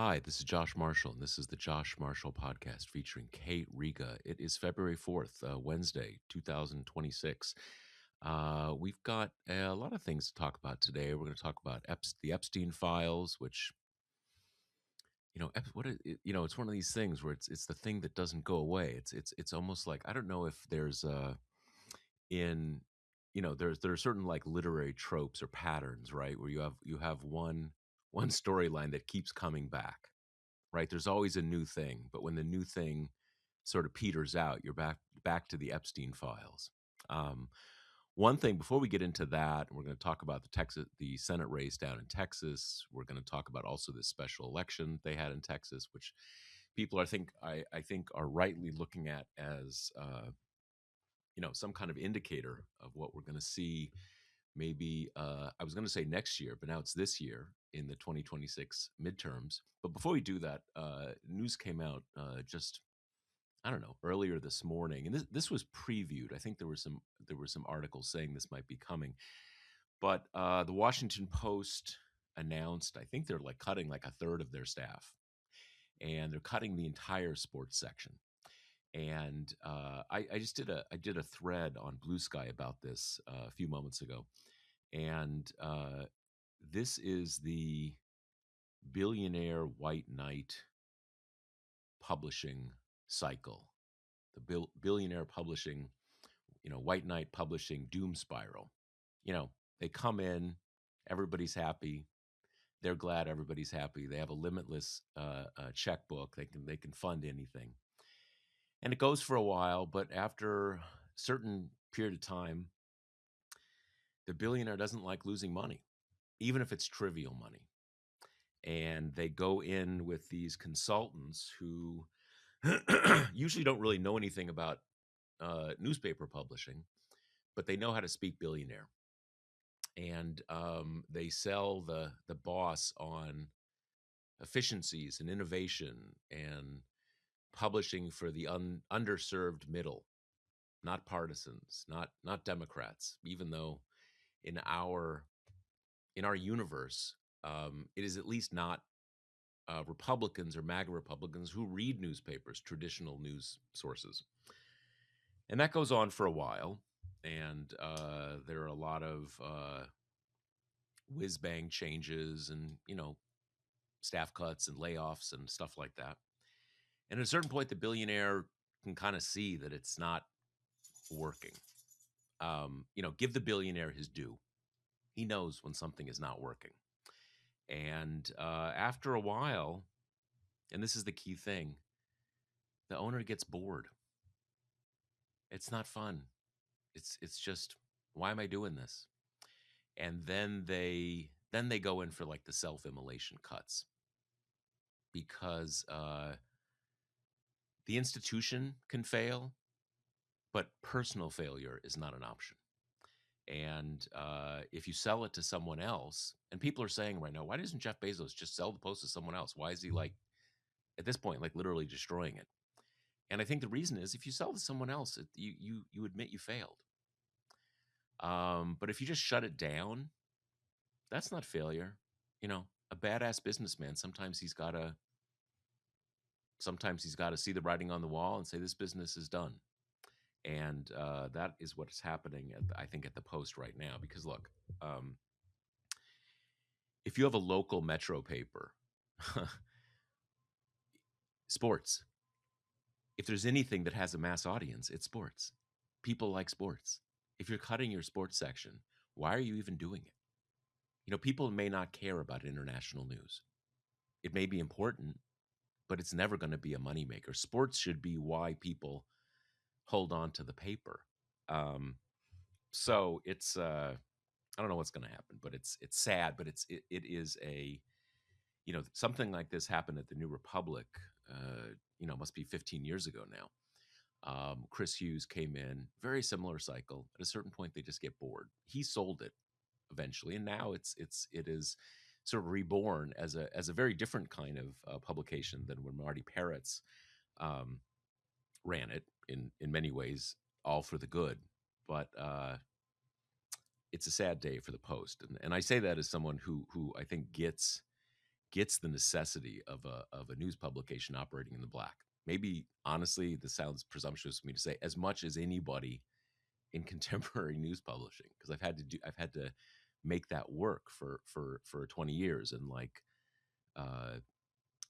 Hi, this is Josh Marshall, and this is the Josh Marshall podcast featuring Kate Riga. It is February 4th, Wednesday, 2026. We've got a lot of things to talk about today. We're going to talk about the Epstein Files, which, it's one of these things where it's the thing that doesn't go away. It's almost like, I don't know if there's in there are certain like literary tropes or patterns, right, where you have one storyline that keeps coming back, right? There's always a new thing, but when the new thing sort of peters out, you're back to the Epstein files. Um, One thing before we get into that, we're going to talk about the Senate race down in Texas. We're going to talk about also this special election they had in Texas, which people I think are rightly looking at as some kind of indicator of what we're going to see. Maybe I was going to say next year, but now it's this year in the 2026 midterms. But before we do that, news came out just I don't know earlier this morning, and this was previewed. I think there were some articles saying this might be coming, but the Washington Post announced I think they're like cutting like a third of their staff, and they're cutting the entire sports section. And I did a thread on Blue Sky about this a few moments ago, and this is the billionaire white knight publishing cycle. The billionaire publishing, white knight publishing doom spiral. You know, they come in, everybody's happy. They're glad everybody's happy. They have a limitless checkbook. They can fund anything, and it goes for a while. But after a certain period of time, the billionaire doesn't like losing money, even if it's trivial money. And they go in with these consultants who usually don't really know anything about newspaper publishing, but they know how to speak billionaire. And they sell the boss on efficiencies and innovation and publishing for the underserved middle, not partisans, not Democrats. Even though in our in our universe, it is at least not Republicans or MAGA Republicans who read newspapers, traditional news sources. And that goes on for a while. And there are a lot of whiz bang changes and, staff cuts and layoffs and stuff like that. And at a certain point, the billionaire can kind of see that it's not working. Give the billionaire his due. He knows when something is not working. And after a while, and this is the key thing, the owner gets bored. It's not fun. It's just, why am I doing this? And then they go in for like the self-immolation cuts, because the institution can fail, but personal failure is not an option. And if you sell it to someone else, and people are saying right now, why doesn't Jeff Bezos just sell the Post to someone else? Why is he like at this point like literally destroying it? And I think the reason is, if you sell to someone else, you admit you failed. But if you just shut it down, that's not failure. A badass businessman, sometimes he's got to see the writing on the wall and say, this business is done. And that is what is happening I think at the Post right now. Because look, um, if you have a local metro paper, sports, if there's anything that has a mass audience, it's sports. People like sports. If you're cutting your sports section, why are you even doing it? People may not care about international news. It may be important, but it's never going to be a moneymaker. Sports should be why people hold on to the paper. So it's I don't know what's going to happen, but it's sad. But it is something like this happened at the New Republic. Must be 15 years ago now. Chris Hughes came in, very similar cycle. At a certain point, they just get bored. He sold it eventually, and now it is sort of reborn as a very different kind of publication than when Marty Peretz um, ran it. In many ways, all for the good, but it's a sad day for the Post, and I say that as someone who I think gets gets the necessity of a news publication operating in the black. Maybe honestly, this sounds presumptuous for me to say, as much as anybody in contemporary news publishing, because I've had to make that work for 20 years, and like uh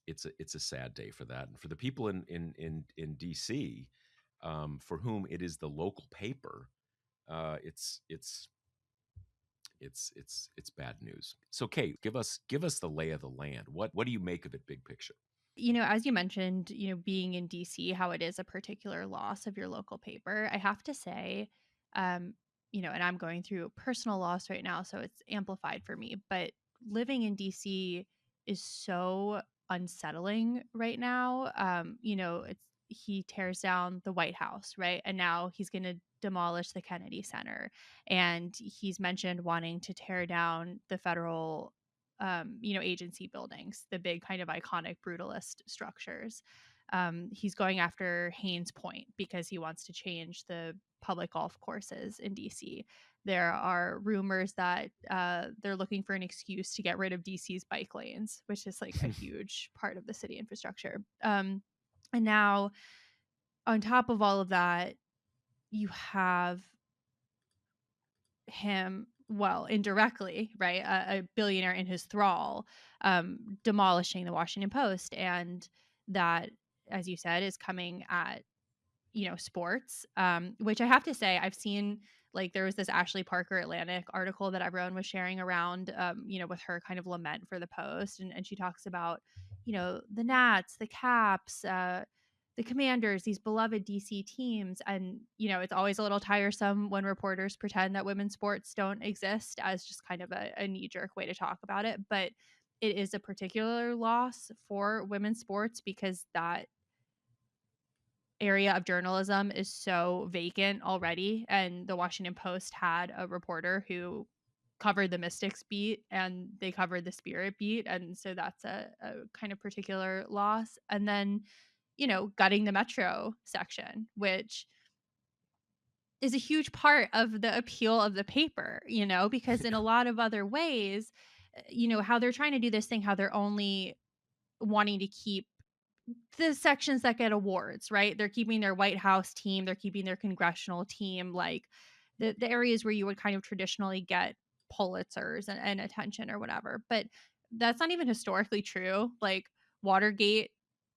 it's a sad day for that, and for the people in DC, for whom it is the local paper. It's bad news. So Kate, give us the lay of the land. What do you make of it, big picture? As you mentioned, being in DC, how it is a particular loss of your local paper. I have to say, um, and I'm going through a personal loss right now, so it's amplified for me. But living in DC is so unsettling right now. It's he tears down the White House, right? And now he's going to demolish the Kennedy Center. And he's mentioned wanting to tear down the federal agency buildings, the big kind of iconic brutalist structures. He's going after Haynes Point because he wants to change the public golf courses in DC. There are rumors that they're looking for an excuse to get rid of DC's bike lanes, which is like a huge part of the city infrastructure. And now, on top of all of that, you have him, well, indirectly, right, a billionaire in his thrall, demolishing the Washington Post. And that, as you said, is coming at sports, which I have to say, I've seen, like, there was this Ashley Parker Atlantic article that everyone was sharing around, with her kind of lament for the Post. And she talks about, the Nats, the Caps, the Commanders, these beloved DC teams. And, it's always a little tiresome when reporters pretend that women's sports don't exist as just kind of a knee jerk way to talk about it. But it is a particular loss for women's sports because that area of journalism is so vacant already. And the Washington Post had a reporter who covered the Mystics beat and they covered the Spirit beat. And so that's a kind of particular loss. And then, gutting the Metro section, which is a huge part of the appeal of the paper, because in a lot of other ways, how they're trying to do this thing, how they're only wanting to keep the sections that get awards, right? They're keeping their White House team, they're keeping their congressional team, like the areas where you would kind of traditionally get Pulitzers and attention or whatever. But that's not even historically true. Like, Watergate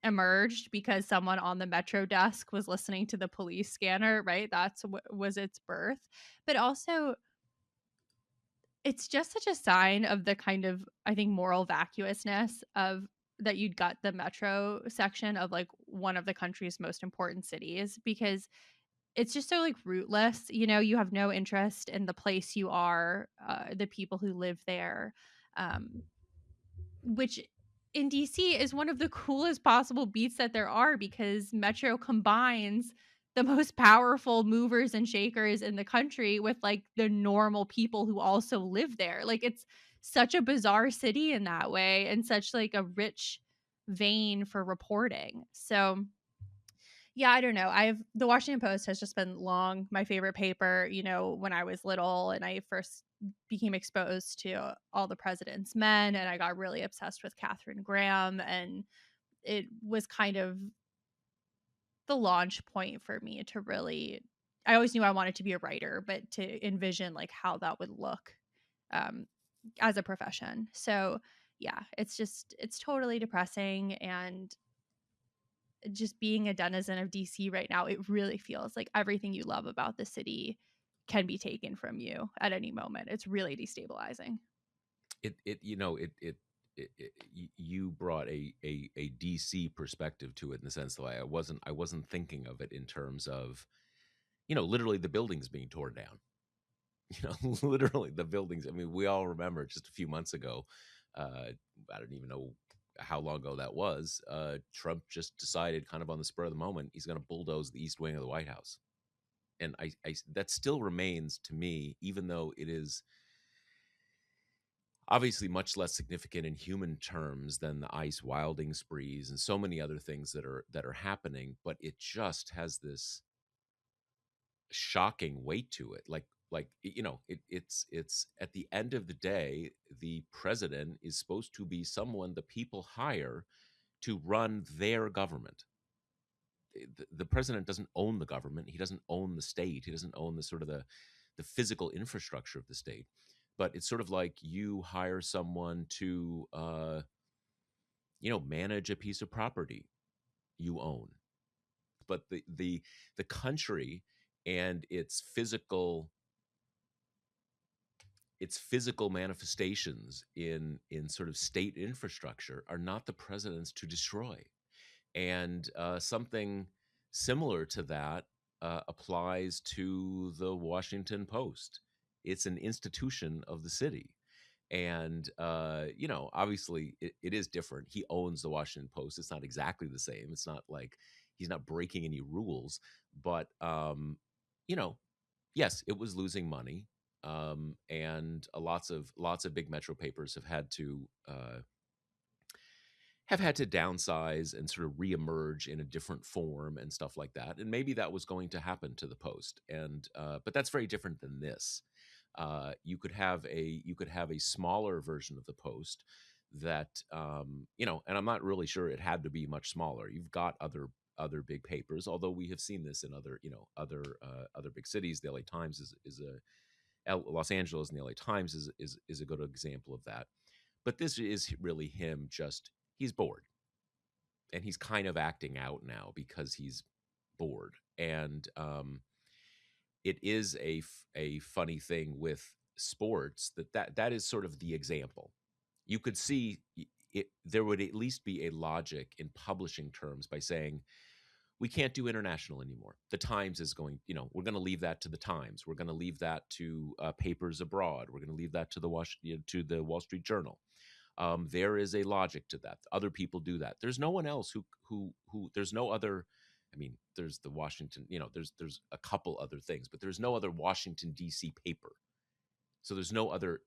emerged because someone on the Metro desk was listening to the police scanner, right? That's what was its birth. But also, it's just such a sign of the kind of, I think, moral vacuousness of that you'd got the metro section of like one of the country's most important cities, because it's just so like rootless. You have no interest in the place you are, the people who live there, um, which in DC is one of the coolest possible beats that there are, because Metro combines the most powerful movers and shakers in the country with like the normal people who also live there. Like, it's such a bizarre city in that way, and such like a rich vein for reporting. So yeah, I don't know. The Washington Post has just been long my favorite paper, when I was little and I first became exposed to all the president's men, and I got really obsessed with Katharine Graham. And it was kind of the launch point for me to really, I always knew I wanted to be a writer, but to envision like how that would look, um, as a profession. So yeah, it's totally depressing. And just being a denizen of DC right now, it really feels like everything you love about the city can be taken from you at any moment. It's really destabilizing. It you know you brought a DC perspective to it, in the sense that I wasn't thinking of it in terms of, literally the buildings being torn down. Literally the buildings. I mean, we all remember just a few months ago. I don't even know how long ago that was. Trump just decided, kind of on the spur of the moment, he's going to bulldoze the east wing of the White House, and that still remains to me, even though it is obviously much less significant in human terms than the ice wilding sprees and so many other things that are happening, but it just has this shocking weight to it. Like, Like, it's at the end of the day, the president is supposed to be someone the people hire to run their government. The president doesn't own the government. He doesn't own the state. He doesn't own the sort of the physical infrastructure of the state. But it's sort of like you hire someone to manage a piece of property you own. But the country and its physical manifestations in sort of state infrastructure are not the president's to destroy. And something similar to that applies to the Washington Post. It's an institution of the city. And, obviously it is different. He owns the Washington Post. It's not exactly the same. It's not like he's not breaking any rules. But, you know, yes, it was losing money. And lots of big metro papers have had to downsize and sort of reemerge in a different form and stuff like that. And maybe that was going to happen to the Post. And but that's very different than this. You could have a smaller version of the Post that and I'm not really sure it had to be much smaller. You've got other big papers, although we have seen this in other big cities. The LA Times is Los Angeles, and the LA Times is a good example of that. But this is really him, just he's bored, and he's kind of acting out now because he's bored. And it is a funny thing with sports that is sort of the example. You could see it, there would at least be a logic in publishing terms by saying we can't do international anymore. The Times is going, we're going to leave that to the Times. We're going to leave that to papers abroad. We're going to leave that to the Wall Street Journal. There is a logic to that. Other people do that. There's no one else who there's no other. I mean, there's the Washington. There's a couple other things, but there's no other Washington D.C. paper. So there's no other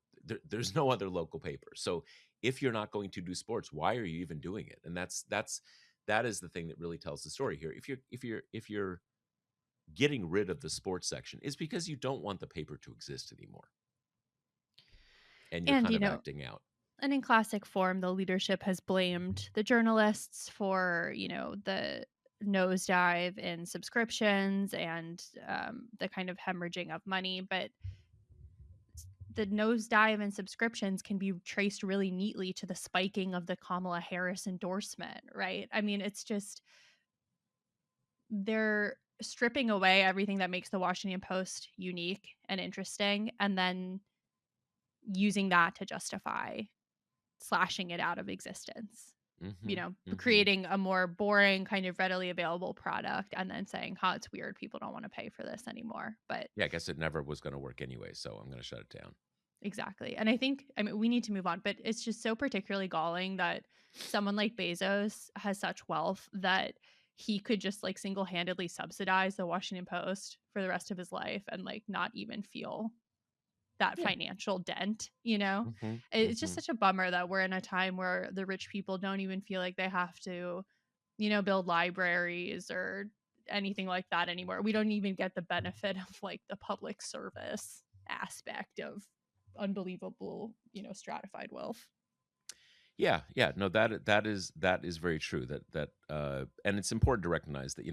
local paper. So if you're not going to do sports, why are you even doing it? And that is the thing that really tells the story here. If you're getting rid of the sports section, it's because you don't want the paper to exist anymore, and you're And, kind of acting out. and in classic form, the leadership has blamed the journalists for, the nosedive in subscriptions and the kind of hemorrhaging of money. But the nosedive in subscriptions can be traced really neatly to the spiking of the Kamala Harris endorsement, right? I mean, it's just they're stripping away everything that makes the Washington Post unique and interesting, and then using that to justify slashing it out of existence. Creating a more boring, kind of readily available product, and then saying, it's weird, people don't want to pay for this anymore. But Yeah, I guess it never was going to work anyway, so I'm going to shut it down. exactly. And I mean, we need to move on, but it's just so particularly galling that someone like Bezos has such wealth that he could just like single-handedly subsidize the Washington Post for the rest of his life and like not even feel that Yeah. financial dent, Mhm, It's just mhm. such a bummer that we're in a time where the rich people don't even feel like they have to, build libraries or anything like that anymore. We don't even get the benefit of like the public service aspect of unbelievable, stratified wealth. Yeah. No, that is very true. And it's important to recognize that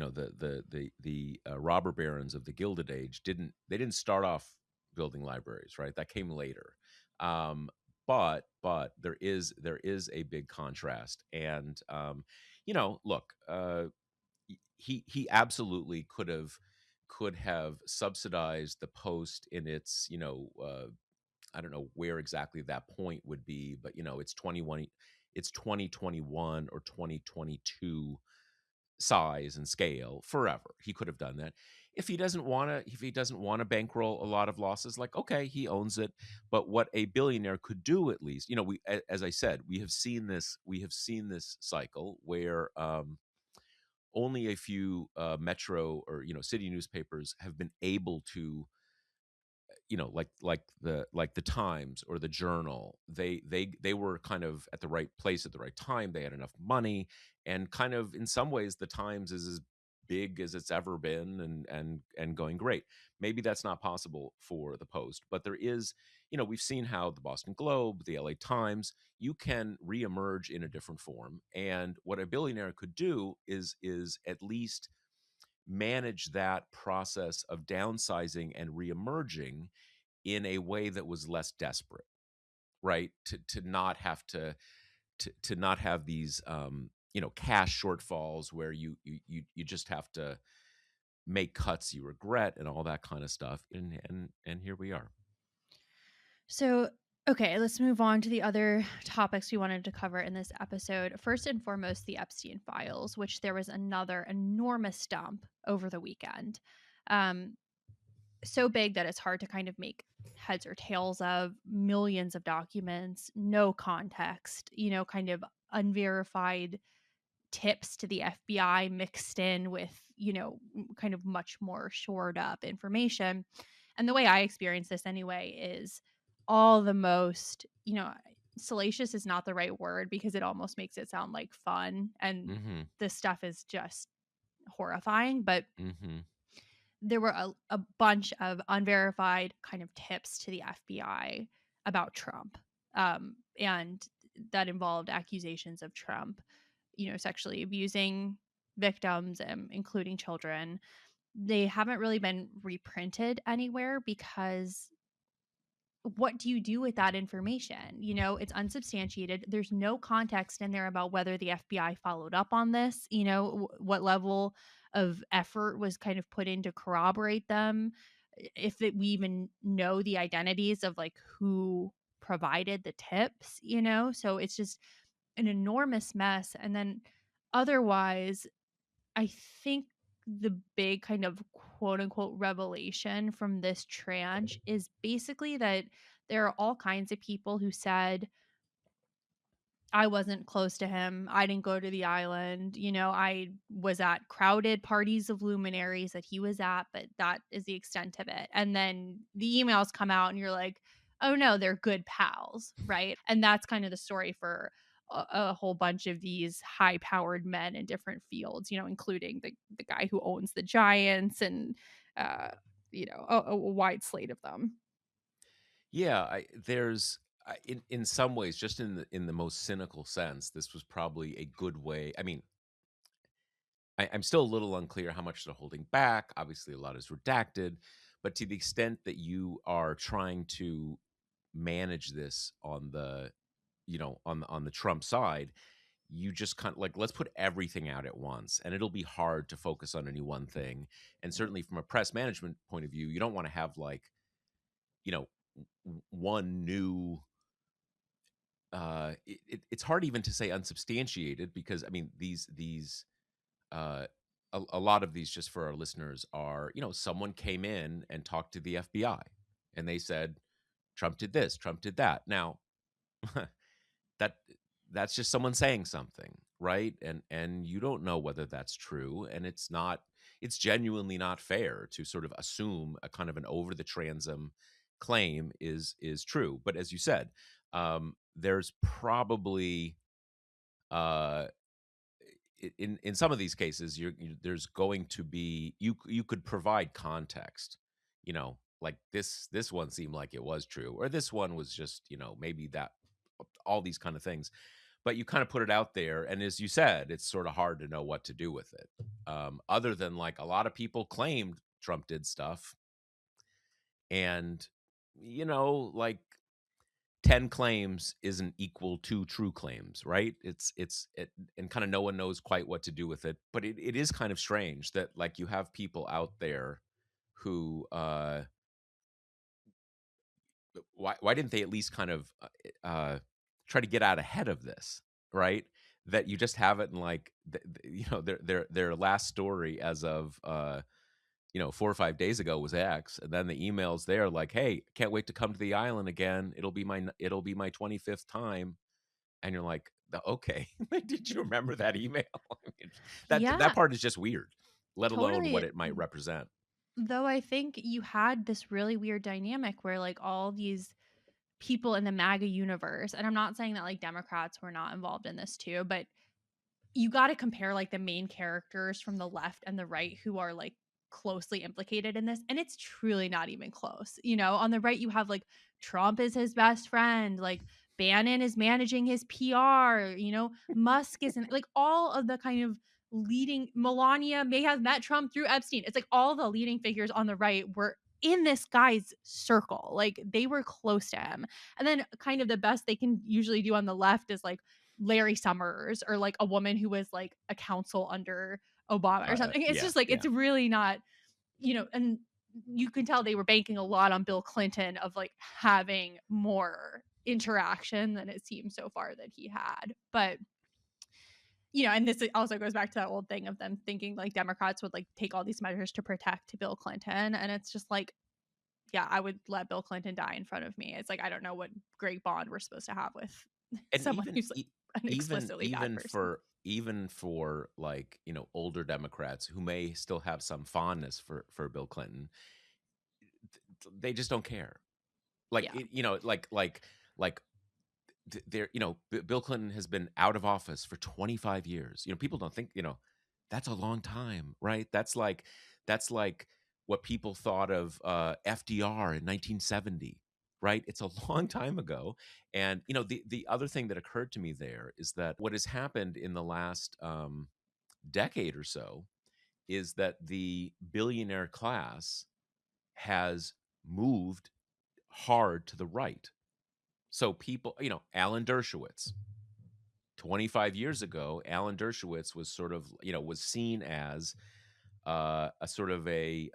the robber barons of the Gilded Age didn't start off building libraries, right? That came later. Um, but there is a big contrast, and look, he absolutely could have subsidized the Post in its I don't know where exactly that point would be, but it's 2021 or 2022 size and scale forever. He could have done that. If he doesn't want to bankroll a lot of losses, like, okay, he owns it. But what a billionaire could do, at least, as I said, we have seen this cycle where only a few metro or city newspapers have been able to, like the Times or the Journal. They were kind of at the right place at the right time. They had enough money, and kind of in some ways the Times is big as it's ever been and going great. Maybe that's not possible for the Post, but there is, we've seen how the Boston Globe, the LA Times, you can reemerge in a different form. And what a billionaire could do is at least manage that process of downsizing and reemerging in a way that was less desperate, right? To not have to not have these cash shortfalls where you just have to make cuts you regret and all that kind of stuff. And here we are. So, okay, let's move on to the other topics we wanted to cover in this episode. First and foremost, the Epstein Files, which there was another enormous dump over the weekend. Um, so big that it's hard to kind of make heads or tails of, millions of documents, no context, kind of unverified tips to the FBI mixed in with, kind of much more shored up information. And the way I experience this anyway is all the most, salacious is not the right word because it almost makes it sound like fun. And Mm-hmm. this stuff is just horrifying. But Mm-hmm. there were a bunch of unverified kind of tips to the FBI about Trump. And that involved accusations of Trump, sexually abusing victims, including children. They haven't really been reprinted anywhere because what do you do with that information? It's unsubstantiated. There's no context in there about whether the FBI followed up on this, what level of effort was kind of put in to corroborate them, if we even know the identities of like who provided the tips, So it's just an enormous mess. And then otherwise, I think the big kind of quote unquote revelation from this tranche is basically that there are all kinds of people who said, I wasn't close to him. I didn't go to the island. I was at crowded parties of luminaries that he was at, but that is the extent of it. And then the emails come out and you're like, oh no, they're good pals, right? And that's kind of the story for a whole bunch of these high powered men in different fields, including the guy who owns the Giants and, uh, a wide slate of them. Yeah, in some ways, just in the most cynical sense, this was probably a good way. I mean, I'm still a little unclear how much they're holding back. Obviously, a lot is redacted, but to the extent that you are trying to manage this on the, on the Trump side, you just kind of like, let's put everything out at once, and it'll be hard to focus on any one thing. And certainly, from a press management point of view, you don't want to have like, you know, one new. It's hard even to say unsubstantiated because I mean these uh, a lot of these, just for our listeners, are, someone came in and talked to the FBI and they said Trump did this, Trump did that. Now that that's just someone saying something, right? And you don't know whether that's true, and it's genuinely not fair to sort of assume a kind of an over the transom claim is true. But as you said, there's probably uh in some of these cases, there's going to be, you could provide context, like this one seemed like it was true, or this one was just, maybe that, all these kind of things, but you kind of put it out there, and as you said, it's sort of hard to know what to do with it, other than like a lot of people claimed Trump did stuff, and like 10 claims isn't equal to true claims, right? And kind of no one knows quite what to do with it. But it is kind of strange that like you have people out there who why didn't they at least kind of try to get out ahead of this, right? That you just have it in like their last story as of 4 or 5 days ago was X, and then the emails there like, "Hey, can't wait to come to the island again. It'll be my 25th time." And you're like, Okay, did you remember that email?" I mean, that Yeah, part is just weird, let alone what totally. it might represent. Though I think you had this really weird dynamic where like all these people in the MAGA universe, and I'm not saying that like Democrats were not involved in this too, but you got to compare like the main characters from the left and the right who are like closely implicated in this, and it's truly not even close. On the right you have like Trump is his best friend, like Bannon is managing his PR, Musk isn't, like all of the kind of leading, Melania may have met Trump through Epstein. It's like all the leading figures on the right were in this guy's circle, like they were close to him. And then kind of the best they can usually do on the left is like Larry Summers, or like a woman who was like a counsel under Obama or something. It's Yeah, just like, yeah. it's really not, and you can tell they were banking a lot on Bill Clinton of like having more interaction than it seems so far that he had. But and this also goes back to that old thing of them thinking like Democrats would like take all these measures to protect Bill Clinton. And it's just like, yeah, I would let Bill Clinton die in front of me. It's like, I don't know what great bond we're supposed to have with And someone who's like an even explicitly bad even person. for even for like, older Democrats who may still have some fondness for Bill Clinton, they just don't care. Like Yeah. like there, Bill Clinton has been out of office for 25 years. People don't think, that's a long time, right? That's like what people thought of FDR in 1970, right? It's a long time ago. And the other thing that occurred to me there is that what has happened in the last decade or so is that the billionaire class has moved hard to the right. So people, Alan Dershowitz, 25 years ago, Alan Dershowitz was sort of, was seen as a sort of an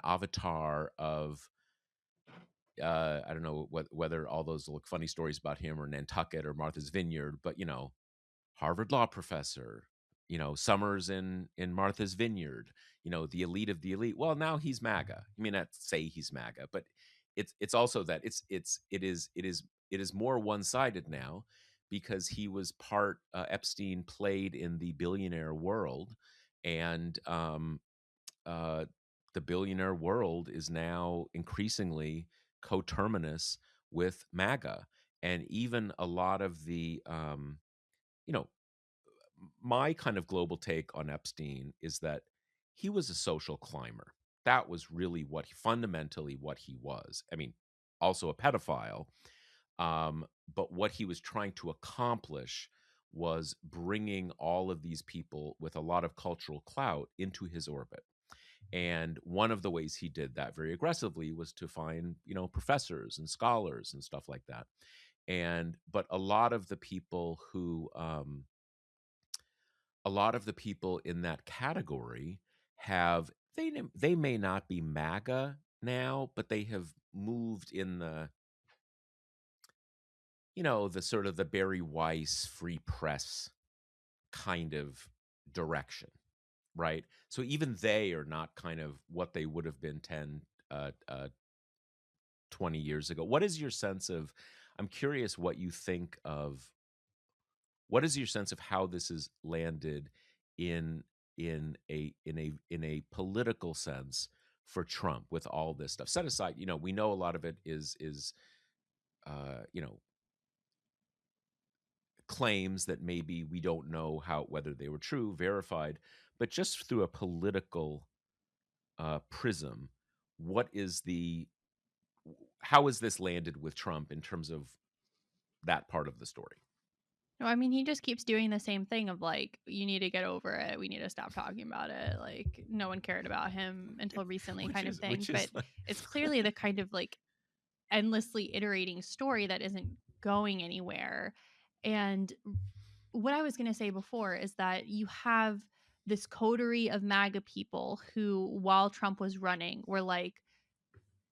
avatar of, I don't know whether all those look funny stories about him or Nantucket or Martha's Vineyard, but, Harvard law professor, Summers in Martha's Vineyard, the elite of the elite. Well, now he's MAGA. I mean, not say he's MAGA, but it's also that it is more one-sided now because he was part Epstein played in the billionaire world, and uh, the billionaire world is now increasingly coterminous with MAGA, and even a lot of the you know my kind of global take on Epstein is that he was a social climber. That was really fundamentally what he was. I mean, also a pedophile, but what he was trying to accomplish was bringing all of these people with a lot of cultural clout into his orbit. And one of the ways he did that very aggressively was to find, professors and scholars and stuff like that. And but a lot of the people in that category they may not be MAGA now, but they have moved in the sort of the Barry Weiss free press kind of direction, right? So even they are not kind of what they would have been 10, 20 years ago. I'm curious what is your sense of how this has landed in in a political sense for Trump with all this stuff set aside? We know a lot of it is uh you know claims that maybe we don't know whether they were true, verified, but just through a political prism, what is the how is this landed with Trump in terms of that part of the story? No, I mean, he just keeps doing the same thing of like, you need to get over it. We need to stop talking about it. Like, no one cared about him until recently, which kind of is thing. which is But it's clearly the kind of like endlessly iterating story that isn't going anywhere. And what I was going to say before is that you have this coterie of MAGA people who, while Trump was running, were like,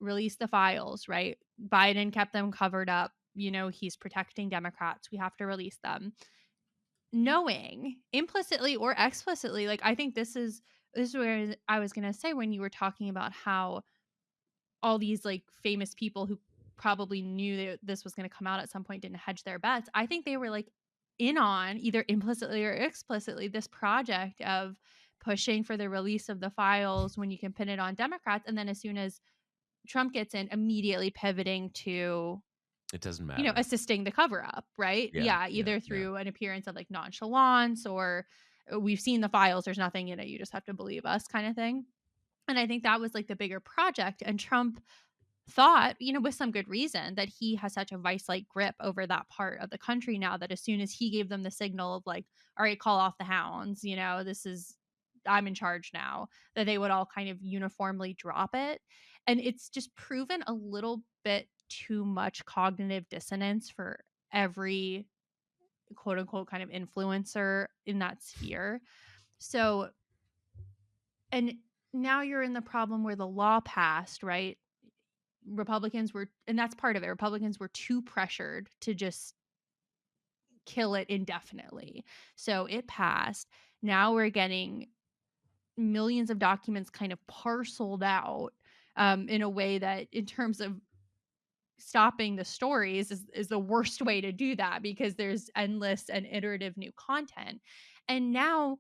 release the files, right? Biden kept them covered up. He's protecting Democrats. We have to release them. Knowing implicitly or explicitly, like, I think this is where I was going to say when you were talking about how all these like famous people who probably knew that this was going to come out at some point didn't hedge their bets. I think they were like in on, either implicitly or explicitly, this project of pushing for the release of the files when you can pin it on Democrats, and then as soon as Trump gets in, immediately pivoting to It doesn't matter. assisting the cover up, right? Yeah, Yeah, yeah, either yeah. through an appearance of like nonchalance or we've seen the files, there's nothing in it, you just have to believe us kind of thing. And I think that was like the bigger project. And Trump thought, with some good reason, that he has such a vice like grip over that part of the country now that as soon as he gave them the signal of like, all right, call off the hounds, this is, I'm in charge now, that they would all kind of uniformly drop it. And it's just proven a little bit too much cognitive dissonance for every quote unquote kind of influencer in that sphere. So, and now you're in the problem where the law passed, right? Republicans were, and that's part of it. Republicans were too pressured to just kill it indefinitely. So it passed. Now we're getting millions of documents kind of parceled out in a way that, in terms of stopping the stories, is the worst way to do that because there's endless and iterative new content. And now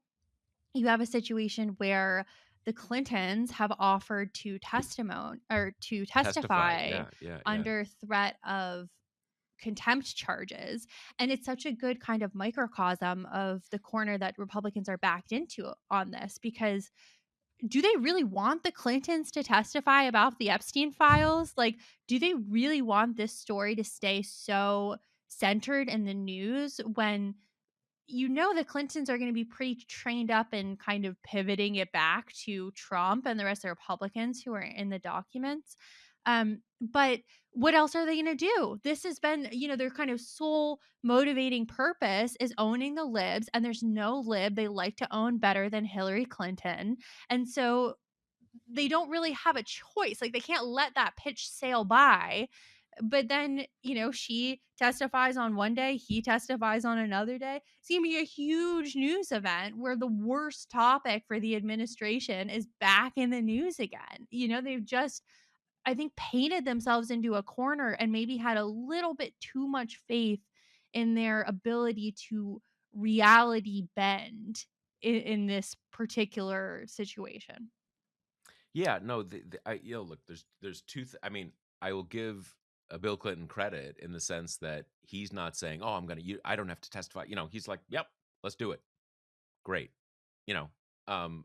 you have a situation where the Clintons have offered to Testify. testify Yeah, yeah, yeah. under threat of contempt charges. And it's such a good kind of microcosm of the corner that Republicans are backed into on this, because do they really want the Clintons to testify about the Epstein files? Like, do they really want this story to stay so centered in the news when the Clintons are going to be pretty trained up in kind of pivoting it back to Trump and the rest of the Republicans who are in the documents? But what else are they going to do? This has been, their kind of sole motivating purpose is owning the libs, and there's no lib they like to own better than Hillary Clinton. And so they don't really have a choice. Like, they can't let that pitch sail by. But then, she testifies on one day, he testifies on another day. It's going to be a huge news event where the worst topic for the administration is back in the news again. They've just, I think, painted themselves into a corner and maybe had a little bit too much faith in their ability to reality bend in this particular situation. Yeah, no, look, there's I mean, I will give Bill Clinton credit in the sense that he's not saying, "Oh, I don't have to testify." He's like, "Yep, let's do it. Great." You know,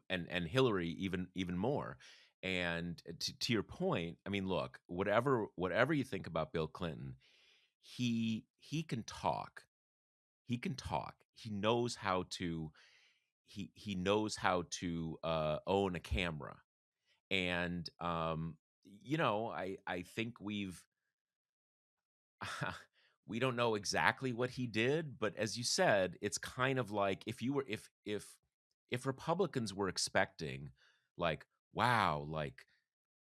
and Hillary even more. And to your point, I mean, look, whatever you think about Bill Clinton, he can talk. He can talk. He knows how to own a camera. And I think we don't know exactly what he did, but as you said, it's kind of like if Republicans were expecting, like, wow, like,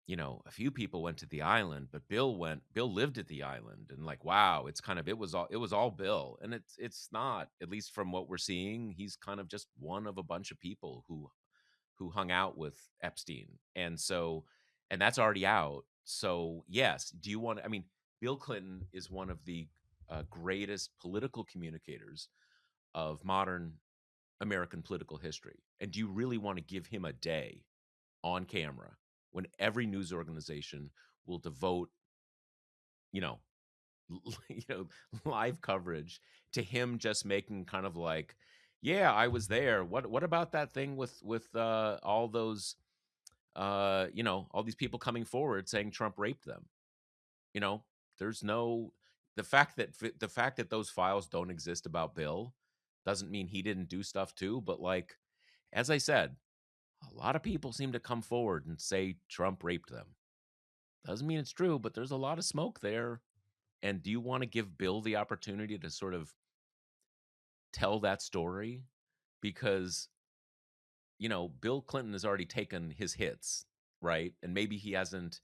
a few people went to the island, but Bill lived at the island, and like, wow, it was all Bill. And it's not, at least from what we're seeing, he's kind of just one of a bunch of people who hung out with Epstein. And that's already out. So, yes, do you want I mean, Bill Clinton is one of the greatest political communicators of modern American political history. And do you really want to give him a day on camera when every news organization will devote, you know, you know, live coverage to him just making kind of like, yeah, I was there. What about that thing with all those all these people coming forward saying Trump raped them? You know, there's no the fact that those files don't exist about Bill doesn't mean he didn't do stuff too, but like, as I said, a lot of people seem to come forward and say Trump raped them. Doesn't mean it's true, but there's a lot of smoke there. And do you want to give Bill the opportunity to sort of tell that story? Because, Bill Clinton has already taken his hits, right? And maybe he hasn't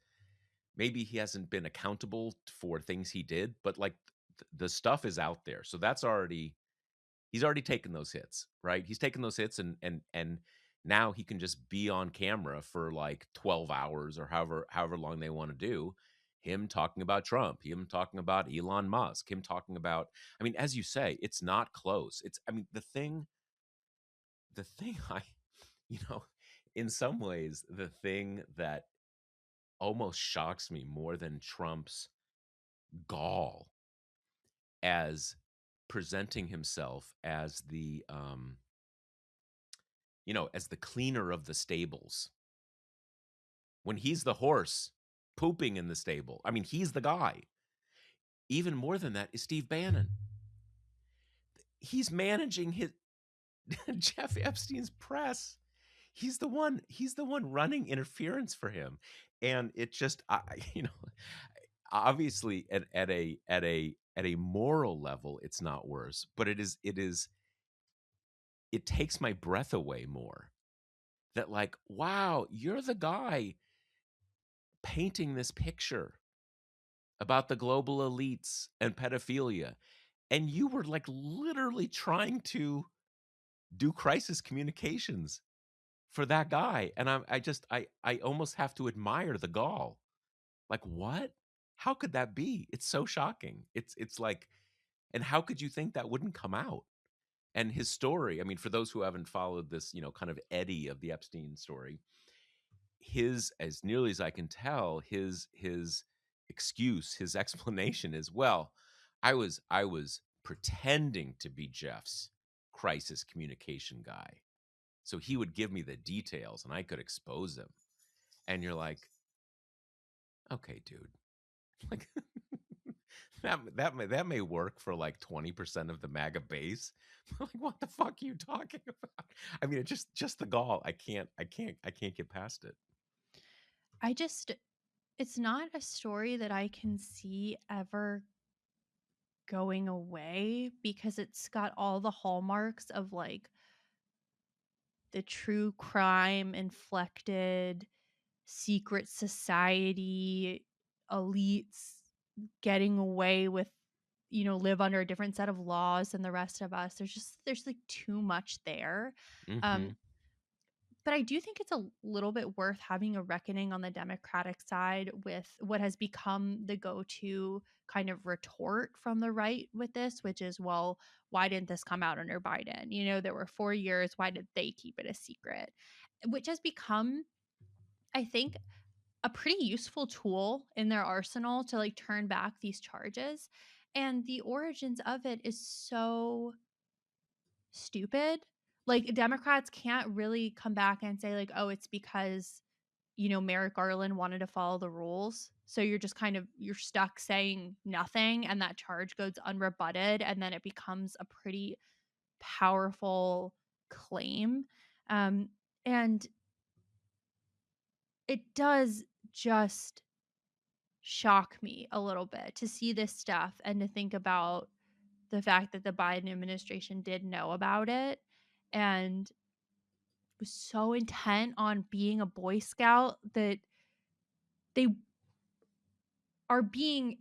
been accountable for things he did, but like the stuff is out there. So he's already taken those hits, right? He's taken those hits, and now he can just be on camera for like 12 hours or however long they want to do, him talking about Trump, him talking about Elon Musk, him talking about, I mean, as you say, it's not close. It's I mean, the thing I you know, in some ways, the thing that almost shocks me more than Trump's gall as presenting himself as the as the cleaner of the stables when he's the horse pooping in the stable. I mean, he's the guy. Even more than that is Steve Bannon. He's managing his Jeff Epstein's press. He's the one running interference for him. And it just obviously at a moral level it's not worse, but it takes my breath away more. That like, wow, you're the guy painting this picture about the global elites and pedophilia, and you were like literally trying to do crisis communications for that guy. And I almost have to admire the gall. Like, what? How could that be? It's so shocking. It's like, and how could you think that wouldn't come out? And his story, I mean, for those who haven't followed this, kind of eddy of the Epstein story, his, as nearly as I can tell, his excuse, his explanation is, well, I was pretending to be Jeff's crisis communication guy. So he would give me the details and I could expose him. And you're like, okay, dude. Like that may work for like 20% of the MAGA base. Like, what the fuck are you talking about? I mean, it just the gall. I can't get past it. I just, it's not a story that I can see ever going away because it's got all the hallmarks of like the true crime inflected secret society elites getting away with, live under a different set of laws than the rest of us. There's like too much there. Hmm. um but I do think it's a little bit worth having a reckoning on the Democratic side with what has become the go-to kind of retort from the right with this, which is, well, why didn't this come out under Biden? There were 4 years. Why did they keep it a secret? Which has become, I think, a pretty useful tool in their arsenal to like turn back these charges. And the origins of it is so stupid. Like Democrats can't really come back and say like, oh, it's because, Merrick Garland wanted to follow the rules. So you're just kind of you're stuck saying nothing and that charge goes unrebutted and then it becomes a pretty powerful claim. And it does just shock me a little bit to see this stuff and to think about the fact that the Biden administration did know about it and was so intent on being a Boy Scout that they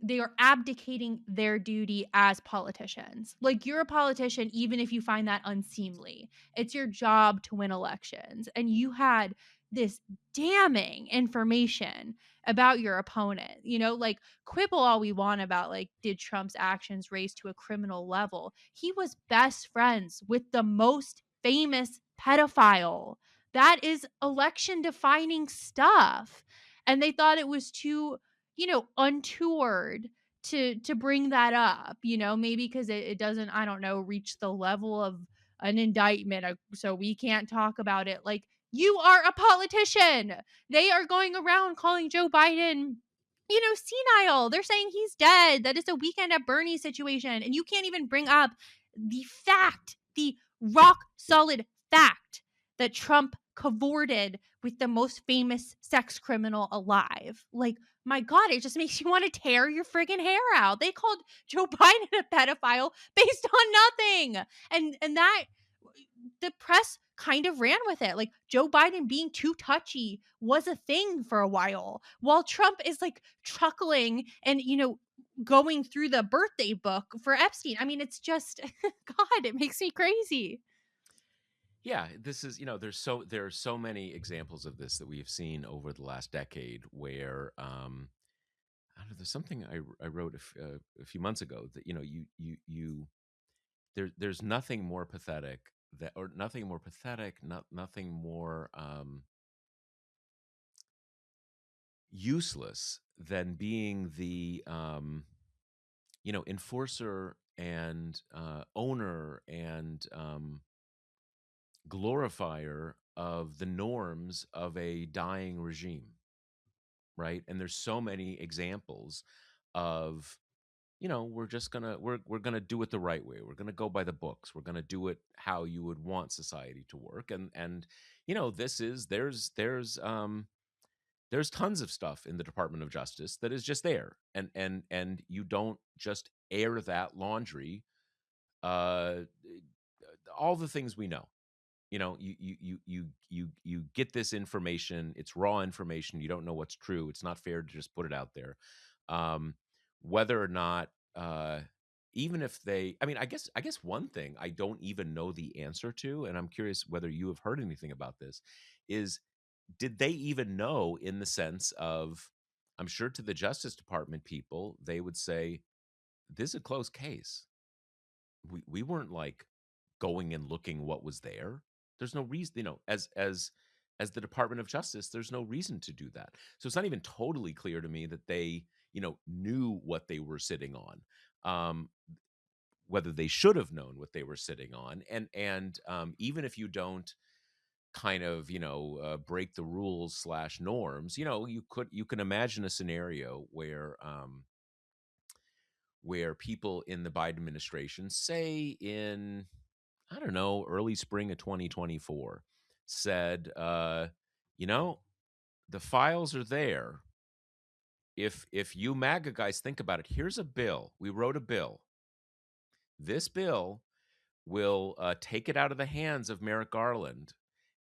they are abdicating their duty as politicians. Like, you're a politician even if you find that unseemly. It's your job to win elections. And you had this damning information about your opponent. Like, quibble all we want about like, did Trump's actions raise to a criminal level? He was best friends with the most famous pedophile. That is election defining stuff. And they thought it was too, untoward to bring that up, maybe because it doesn't, I don't know, reach the level of an indictment, so we can't talk about it. Like, you are a politician. They are going around calling Joe Biden, senile. They're saying he's dead. That is a Weekend at Bernie situation. And you can't even bring up the rock solid fact that Trump cavorted with the most famous sex criminal alive. Like, my God, it just makes you want to tear your friggin' hair out. They called Joe Biden a pedophile based on nothing. And that the press kind of ran with it. Like, Joe Biden being too touchy was a thing for a while Trump is like chuckling and, going through the birthday book for Epstein. I mean, it's just, God, it makes me crazy. Yeah, this is, there are so many examples of this that we have seen over the last decade where I don't know, there's something I wrote a few months ago that there's nothing more pathetic nothing more useless than being the enforcer and owner and glorifier of the norms of a dying regime, right? And there's so many examples of, we're gonna do it the right way. We're gonna go by the books. We're gonna do it how you would want society to work. And this is there's tons of stuff in the Department of Justice that is just there, and you don't just air that laundry. Uh, all the things we know. You get this information. It's raw information. You don't know what's true. It's not fair to just put it out there. Um, Whether or not, even if they, I mean, I guess one thing I don't even know the answer to, and I'm curious whether you have heard anything about this, is did they even know, in the sense of, I'm sure to the Justice Department people, they would say, this is a closed case. We weren't like going and looking what was there. There's no reason, as the Department of Justice, there's no reason to do that. So it's not even totally clear to me that they, knew what they were sitting on. Whether they should have known what they were sitting on, and even if you don't kind of break the rules slash norms, you can imagine a scenario where people in the Biden administration, say in, I don't know, early spring of 2024, said, you know, the files are there. If you MAGA guys think about it, here's a bill. We wrote a bill. This bill will take it out of the hands of Merrick Garland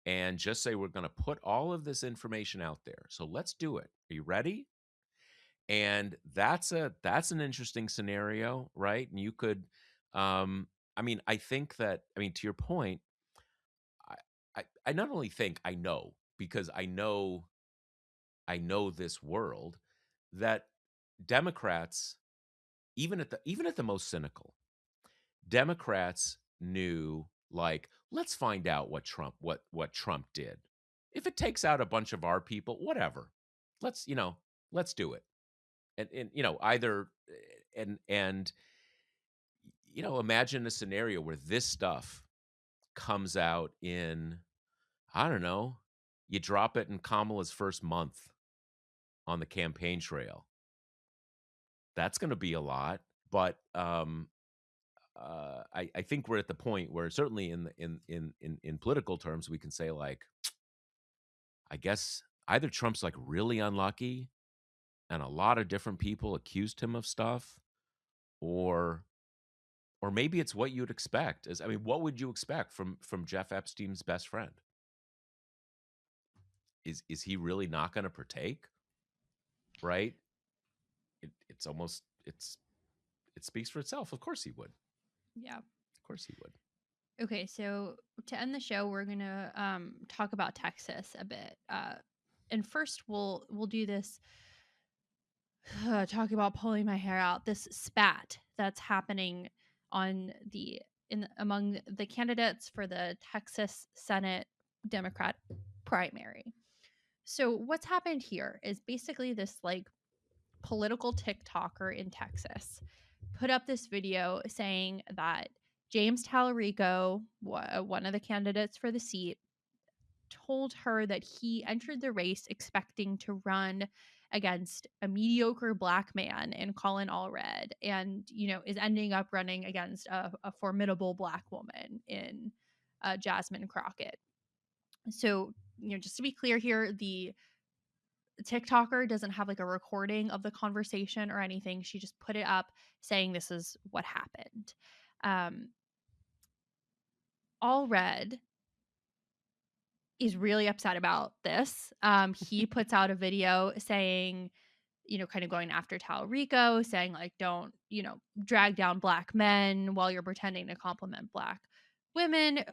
and just say, we're going to put all of this information out there. So let's do it. Are you ready? And that's an interesting scenario, right? And you could, I mean, I think that, I mean, to your point, I, I not only think, I know, because I know this world, that Democrats, even at the most cynical, Democrats knew, like, let's find out what Trump did. If it takes out a bunch of our people, whatever. Let's, let's do it. And either and imagine a scenario where this stuff comes out in, I don't know, you drop it in Kamala's first month on the campaign trail. That's going to be a lot, but I think we're at the point where, certainly in political terms, we can say, like, I guess either Trump's like really unlucky and a lot of different people accused him of stuff, or maybe it's what you'd expect. I mean, what would you expect from Jeff Epstein's best friend? Is he really not going to partake? Right? It's almost, it speaks for itself. Of course he would. Yeah. Of course he would. Okay, so to end the show, we're gonna talk about Texas a bit. And first, we'll do this. Talk about pulling my hair out. This spat that's happening on among the candidates for the Texas Senate Democrat primary. So what's happened here is basically this like political TikToker in Texas put up this video saying that James Talarico, one of the candidates for the seat, told her that he entered the race expecting to run against a mediocre black man in Colin Allred, and is ending up running against a formidable black woman in Jasmine Crockett. So just to be clear here, the TikToker doesn't have like a recording of the conversation or anything. She just put it up saying this is what happened. Allred is really upset about this. He puts out a video saying, kind of going after Talarico, saying like, don't, drag down black men while you're pretending to compliment black women.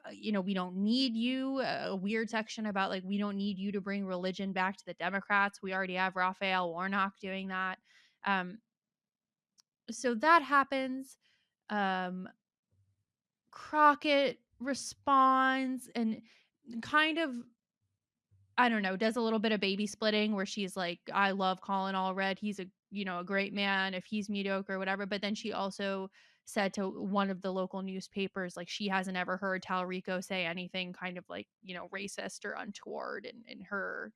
We don't need you. A weird section about like, we don't need you to bring religion back to the Democrats. We already have Raphael Warnock doing that. So that happens. Crockett responds and kind of, I don't know, does a little bit of baby splitting where she's like, I love Colin Allred. He's a great man if he's mediocre or whatever. But then she also said to one of the local newspapers, like, she hasn't ever heard Talarico say anything kind of like, racist or untoward in her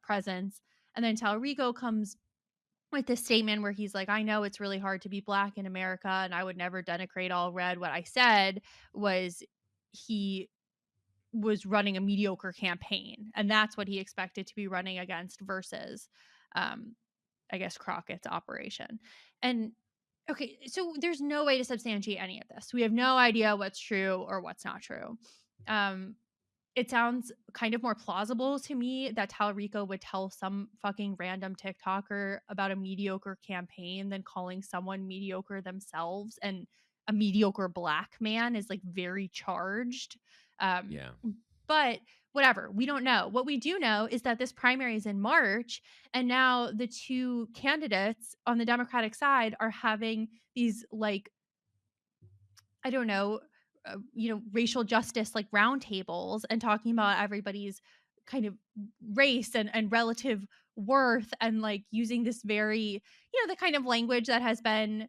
presence. And then Talarico comes with this statement where he's like, I know it's really hard to be black in America, and I would never denigrate all red. What I said was he was running a mediocre campaign, and that's what he expected to be running against versus, um, I guess, Crockett's operation. And okay, so there's no way to substantiate any of this. We have no idea what's true or what's not true. Um, it sounds kind of more plausible to me that Talarico would tell some fucking random TikToker about a mediocre campaign than calling someone mediocre themselves. And a mediocre black man is like very charged. Um, Yeah. but whatever, we don't know. What we do know is that this primary is in March, and now the two candidates on the Democratic side are having these, like, I don't know, racial justice like roundtables and talking about everybody's kind of race and relative worth, and like using this very, the kind of language that has been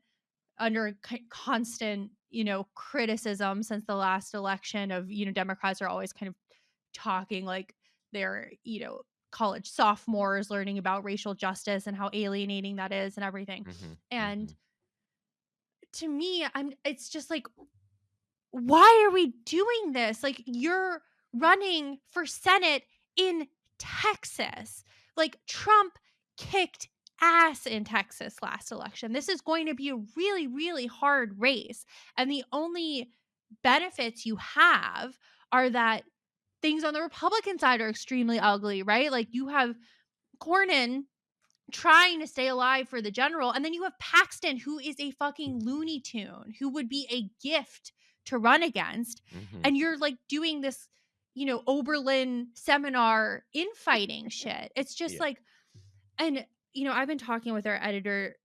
under constant, criticism since the last election of, Democrats are always kind of talking like they're, college sophomores learning about racial justice and how alienating that is and everything. Hmm. Hmm. And to me, it's just like, why are we doing this? Like, you're running for Senate in Texas. Like, Trump kicked ass in Texas last election. This is going to be a really, really hard race. And the only benefits you have are that things on the Republican side are extremely ugly, right? Like, you have Cornyn trying to stay alive for the general. And then you have Paxton, who is a fucking Looney Tune, who would be a gift to run against. Hmm. And you're like doing this, Oberlin seminar infighting shit. It's just Yeah. like, and, I've been talking with our editor,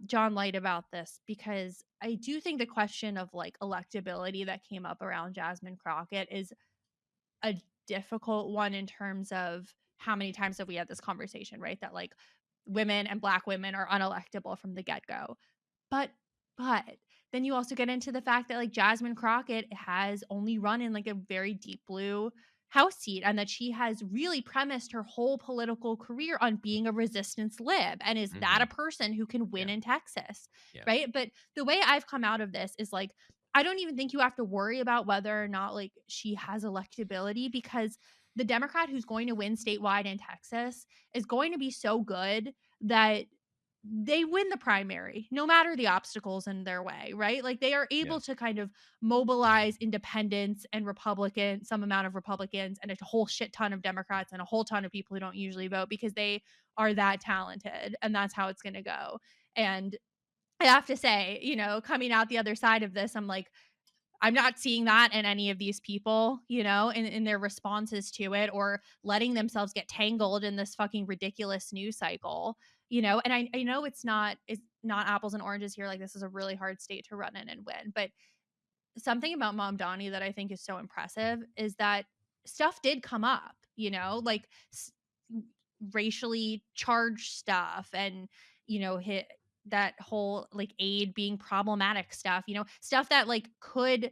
John Light, about this because I do think the question of like electability that came up around Jasmine Crockett is a difficult one in terms of how many times have we had this conversation, right? That like women and black women are unelectable from the get-go. But but then you also get into the fact that like Jasmine Crockett has only run in like a very deep blue House seat, and that she has really premised her whole political career on being a resistance lib. And is that Hmm. a person who can win Yeah. in Texas? Yeah. Right. But the way I've come out of this is like, I don't even think you have to worry about whether or not like she has electability, because the Democrat who's going to win statewide in Texas is going to be so good that they win the primary no matter the obstacles in their way, right? Like, they are Yeah. able to kind of mobilize independents and Republicans, some amount of Republicans, and a whole shit ton of Democrats and a whole ton of people who don't usually vote, because they are that talented, and that's how it's going to go. And I have to say, coming out the other side of this, I'm like, I'm not seeing that in any of these people, in their responses to it, or letting themselves get tangled in this fucking ridiculous news cycle, and I know it's not apples and oranges here. Like, this is a really hard state to run in and win. But something about Mom Donnie that I think is so impressive is that stuff did come up, like racially charged stuff, and, hit that whole like aid being problematic stuff, stuff that like could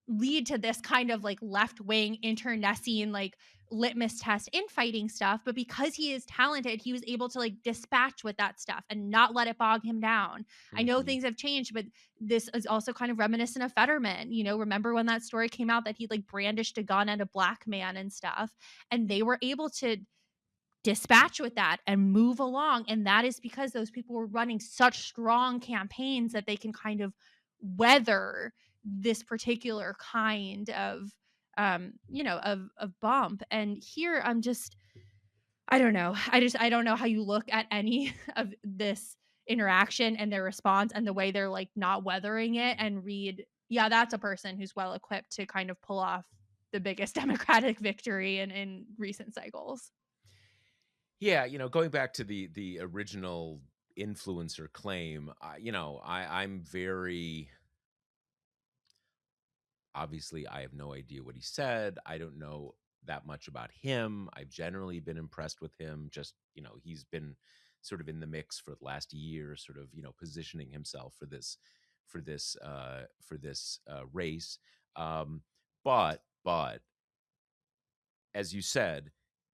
lead to this kind of like left wing internecine like litmus test infighting stuff. But because he is talented, he was able to like dispatch with that stuff and not let it bog him down. I know Hmm. things have changed, but this is also kind of reminiscent of Fetterman. Remember when that story came out that he like brandished a gun at a black man and stuff, and they were able to dispatch with that and move along. And that is because those people were running such strong campaigns that they can kind of weather this particular kind of of bump. And here I'm just, I don't know. I don't know how you look at any of this interaction and their response and the way they're like not weathering it and read, yeah, that's a person who's well equipped to kind of pull off the biggest democratic victory in recent cycles. Yeah. Going back to the original influencer claim, I'm very obviously, I have no idea what he said. I don't know that much about him. I've generally been impressed with him. Just, he's been sort of in the mix for the last year, sort of, positioning himself for for this race. But as you said,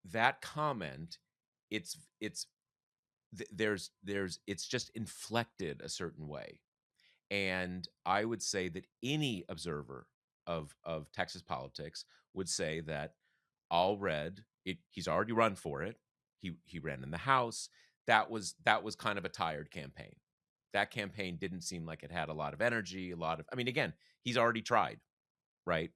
that comment, it's there's it's just inflected a certain way. And I would say that any observer of Texas politics would say that all red, he's already run for it. He ran in the House. That was kind of a tired campaign. That campaign didn't seem like it had a lot of energy, a lot of, I mean, again, he's already tried, right?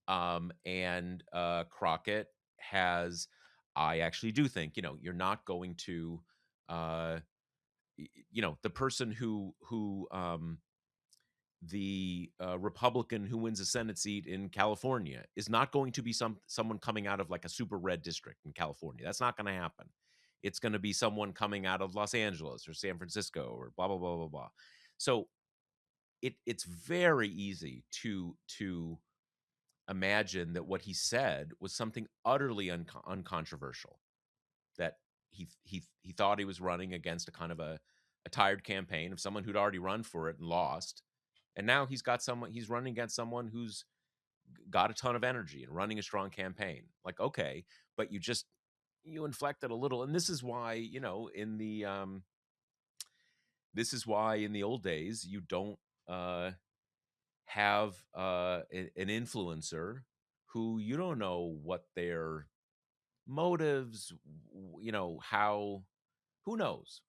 And Crockett has, I actually do think, you're not going to, uh, the person who the Republican who wins a Senate seat in California is not going to be someone coming out of like a super red district in California. That's not going to happen. It's going to be someone coming out of Los Angeles or San Francisco or blah blah blah blah blah. So it's very easy to imagine that what he said was something utterly uncontroversial. That he thought he was running against a kind of a tired campaign of someone who'd already run for it and lost, and now he's running against someone who's got a ton of energy and running a strong campaign. Like, okay, but you inflected a little, and this is why in the old days you don't have an influencer who you don't know what their motives, how, who knows,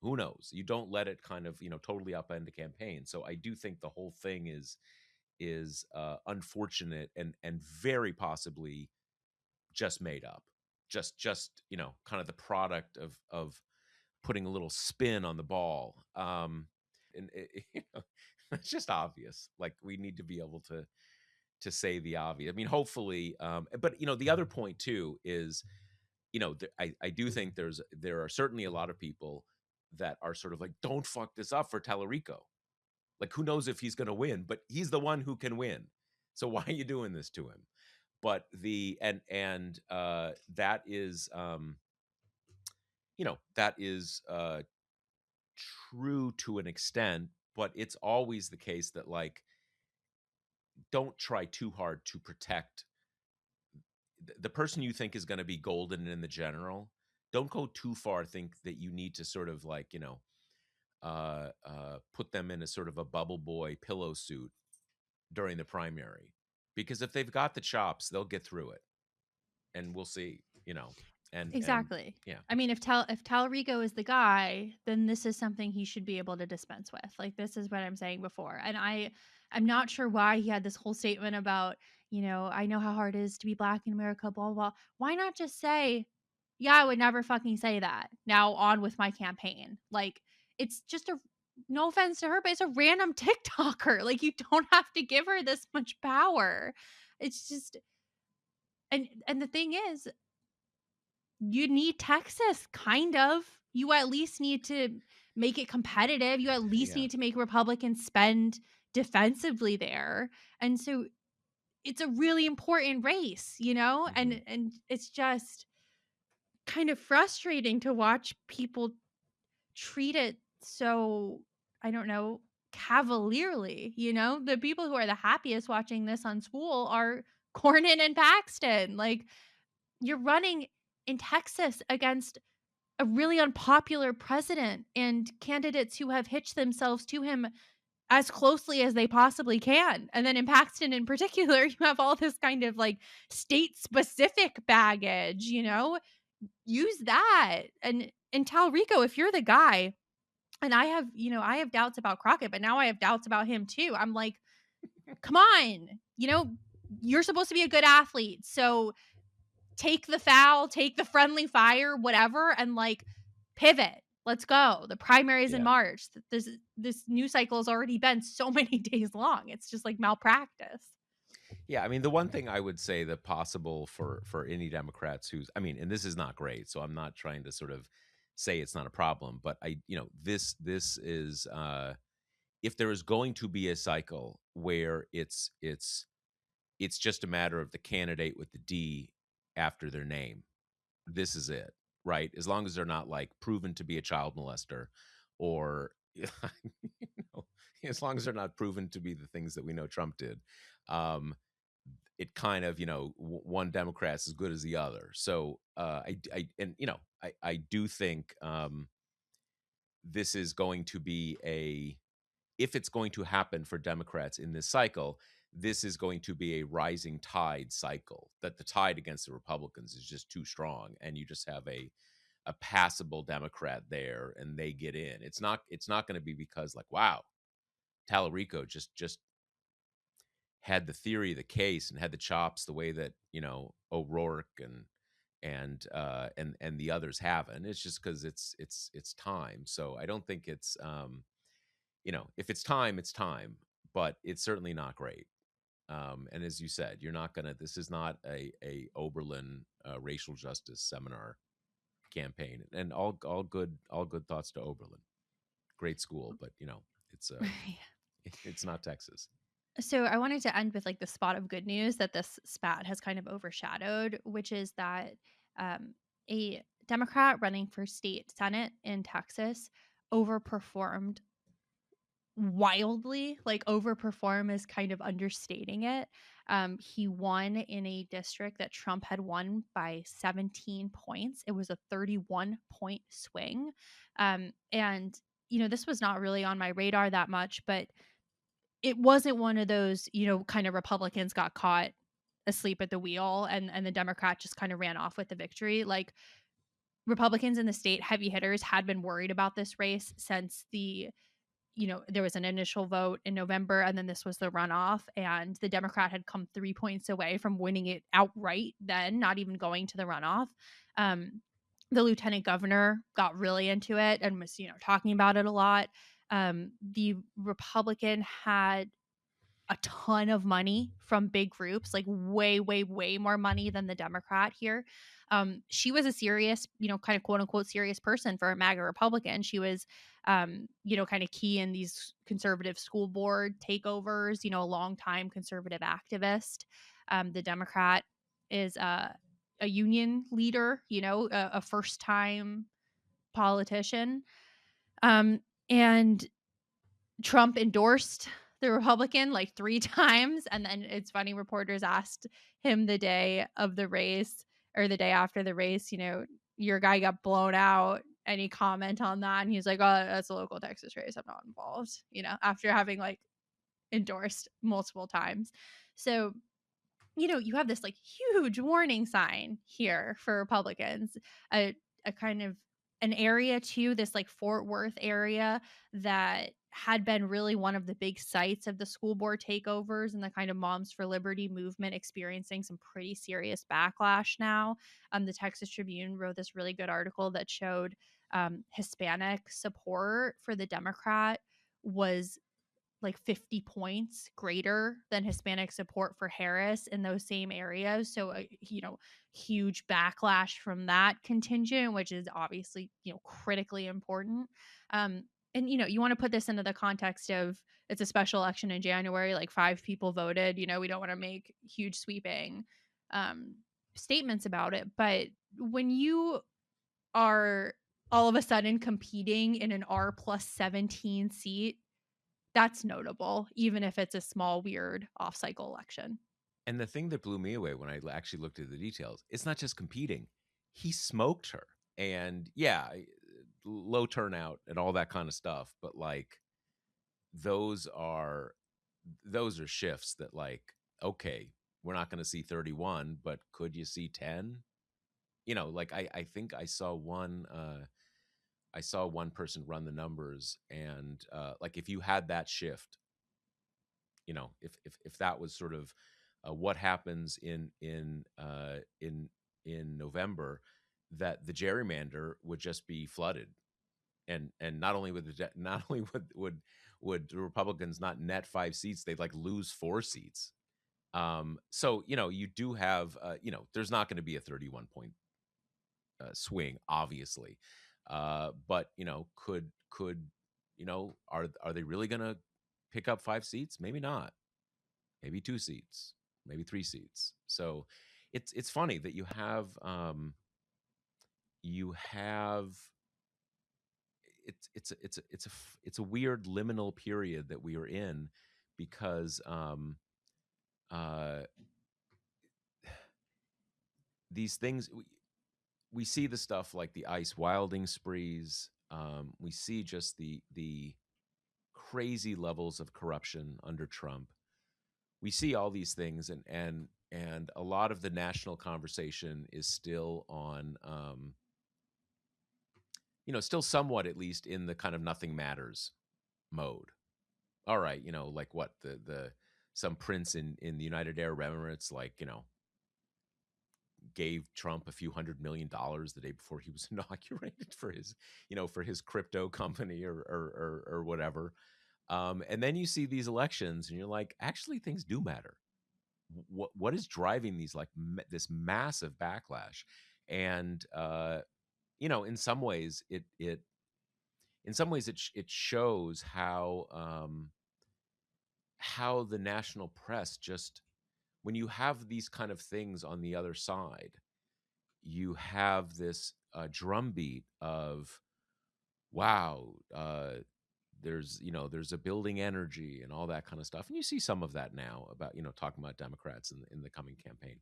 you don't let it kind of totally upend a campaign. So I do think the whole thing is unfortunate and very possibly just made up, just kind of the product of putting a little spin on the ball. And it's just obvious, like we need to be able to say the obvious. I mean, hopefully, but the other point too is, I do think there are certainly a lot of people that are sort of like, don't fuck this up for Tallarico. Like, who knows if he's going to win, but he's the one who can win. So why are you doing this to him? But that is, that is true to an extent, but it's always the case that, like, don't try too hard to protect the person you think is going to be golden in the general. Don't go too far. Think that you need to sort of like, put them in a sort of a bubble boy pillow suit during the primary, because if they've got the chops, they'll get through it, and we'll see. And Exactly. yeah, I mean, if Talarico is the guy, then this is something he should be able to dispense with. Like, this is what I'm saying before. And I'm not sure why he had this whole statement about, I know how hard it is to be black in America, blah, blah, blah. Why not just say, yeah, I would never fucking say that. Now on with my campaign. Like, it's just no offense to her, but it's a random TikToker. Like, you don't have to give her this much power. It's just, and the thing is, you need Texas, kind of. You at least need to make it competitive. You at least yeah. need to make Republicans spend defensively there. And so it's a really important race, Hmm. And it's just kind of frustrating to watch people treat it so, I don't know, cavalierly, The people who are the happiest watching this on School are Cornyn and Paxton. Like, you're running in Texas against a really unpopular president and candidates who have hitched themselves to him as closely as they possibly can. And then in Paxton in particular, you have all this kind of like state specific baggage, use that. And in Talrico, if you're the guy, and I have doubts about Crockett, but now I have doubts about him too. I'm like, come on, you're supposed to be a good athlete. So take the foul, take the friendly fire, whatever, and like pivot. Let's go. The primaries in Yeah. March. This news cycle has already been so many days long. It's just like malpractice. Yeah, I mean, the one thing I would say that possible for any Democrats who's, I mean, and this is not great, so I'm not trying to sort of say it's not a problem, but this is if there is going to be a cycle where it's just a matter of the candidate with the D after their name, this is it, right? As long as they're not like proven to be a child molester or you know, as long as they're not proven to be the things that we know Trump did, um, it kind of, one Democrat's as good as the other. So and I do think this is going to be if it's going to happen for Democrats in this cycle, this is going to be a rising tide cycle. That the tide against the Republicans is just too strong, and you just have a passable Democrat there, and they get in. It's not going to be because, like, wow, Tallarico just had the theory of the case and had the chops the way that O'Rourke and the others haven't. It's just because it's time. So I don't think it's if it's time, it's time, but it's certainly not great. And as you said, you're not gonna. This is not a Oberlin racial justice seminar campaign. And all good thoughts to Oberlin. Great school, but it's it's not Texas. So I wanted to end with like the spot of good news that this spat has kind of overshadowed, which is that a Democrat running for state senate in Texas overperformed wildly. Like overperform is kind of understating it. He won in a district that Trump had won by 17 points. It was a 31-point swing. And this was not really on my radar that much, but it wasn't one of those, kind of Republicans got caught asleep at the wheel and the Democrat just kind of ran off with the victory. Like Republicans in the state, heavy hitters, had been worried about this race since there was an initial vote in November, and then this was the runoff, and the Democrat had come 3 points away from winning it outright, then not even going to the runoff. The lieutenant governor got really into it and was, talking about it a lot. The Republican had a ton of money from big groups, like way, way, way more money than the Democrat here. She was a serious, kind of quote unquote serious person for a MAGA Republican. She was, kind of key in these conservative school board takeovers, a long time conservative activist. The Democrat is a union leader, a first time politician. And Trump endorsed the Republican like 3 times, and then it's funny, reporters asked him the day of the race or the day after the race, "Your guy got blown out. Any comment on that?" And he's like, "Oh, that's a local Texas race. I'm not involved," after having like endorsed multiple times. So you have this like huge warning sign here for Republicans, a kind of an area too, this like Fort Worth area that had been really one of the big sites of the school board takeovers and the kind of Moms for Liberty movement, experiencing some pretty serious backlash now. The Texas Tribune wrote this really good article that showed Hispanic support for the Democrat was like 50 points greater than Hispanic support for Harris in those same areas. So, huge backlash from that contingent, which is obviously, critically important. And, you want to put this into the context of it's a special election in January, like 5 people voted, we don't want to make huge sweeping um, statements about it. But when you are all of a sudden competing in an R plus 17 seat, that's notable, even if it's a small, weird off-cycle election. And the thing that blew me away when I actually looked at the details, it's not just competing. He smoked her. And yeah, low turnout and all that kind of stuff, but like those are those are shifts that, like, okay, we're not going to see 31, but could you see 10? Like I think I saw one person run the numbers, and like if you had that shift, if that was sort of what happens in November, that the gerrymander would just be flooded, and not only would not only would the Republicans not net 5 seats, they'd like lose 4 seats. So you do have there's not going to be a 31-point swing, obviously, but could are they really going to pick up 5 seats? Maybe not. Maybe 2 seats. Maybe 3 seats. So it's funny that you have it's a weird liminal period that we are in because uh, these things we see the stuff like the ice wilding sprees. We see just the crazy levels of corruption under Trump. We see all these things, and a lot of the national conversation is still on, still somewhat at least in the kind of nothing matters mode. All right, like what the some prince in the United Arab Emirates, like gave Trump a few $100 million the day before he was inaugurated for his crypto company or whatever. And then you see these elections, and you're like, actually, things do matter. What is driving these like this massive backlash? And in some ways, it shows how the national press just when you have these kind of things on the other side, you have this drumbeat of wow, there's a building energy and all that kind of stuff, and you see some of that now about talking about Democrats in the coming campaign,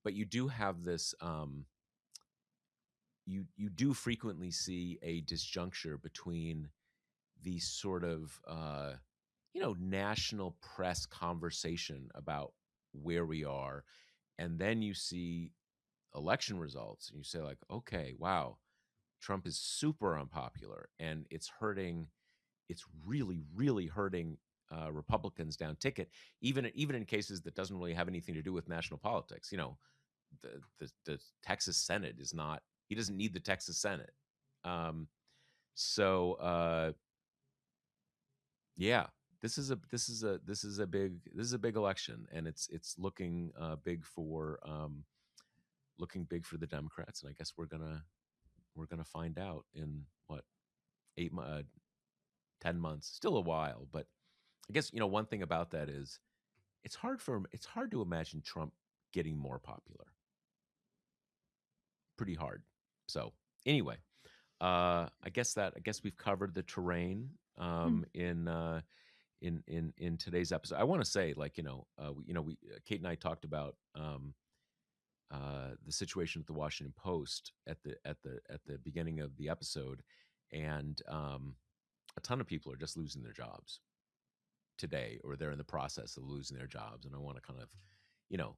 but you do have this. You do frequently see a disjuncture between the sort of national press conversation about where we are, and then you see election results and you say like, okay, wow, Trump is super unpopular and it's really really hurting Republicans down ticket, even in cases that doesn't really have anything to do with national politics. The Texas Senate is not, he doesn't need the Texas Senate. um so yeah, this is a big election, and it's looking big for the Democrats, and I guess we're gonna find out in what 10 months. Still a while, but I guess one thing about that is it's hard to imagine Trump getting more popular. Pretty hard. So anyway, I guess we've covered the terrain Hmm. in today's episode. I want to say, like, we Kate and I talked about the situation at the Washington Post at the beginning of the episode, and a ton of people are just losing their jobs today, or they're in the process of losing their jobs. And I want to kind of,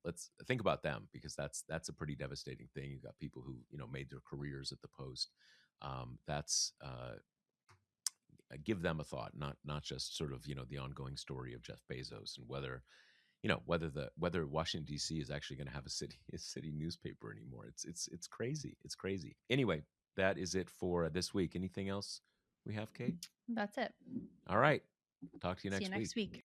let's think about them, because that's a pretty devastating thing. You've got people who made their careers at the Post. That's Give them a thought, not just sort of the ongoing story of Jeff Bezos, and whether Washington D.C. is actually going to have a city newspaper anymore. It's crazy. It's crazy. Anyway, that is it for this week. Anything else we have, Kate? That's it. All right. Talk to you See you next next week. week.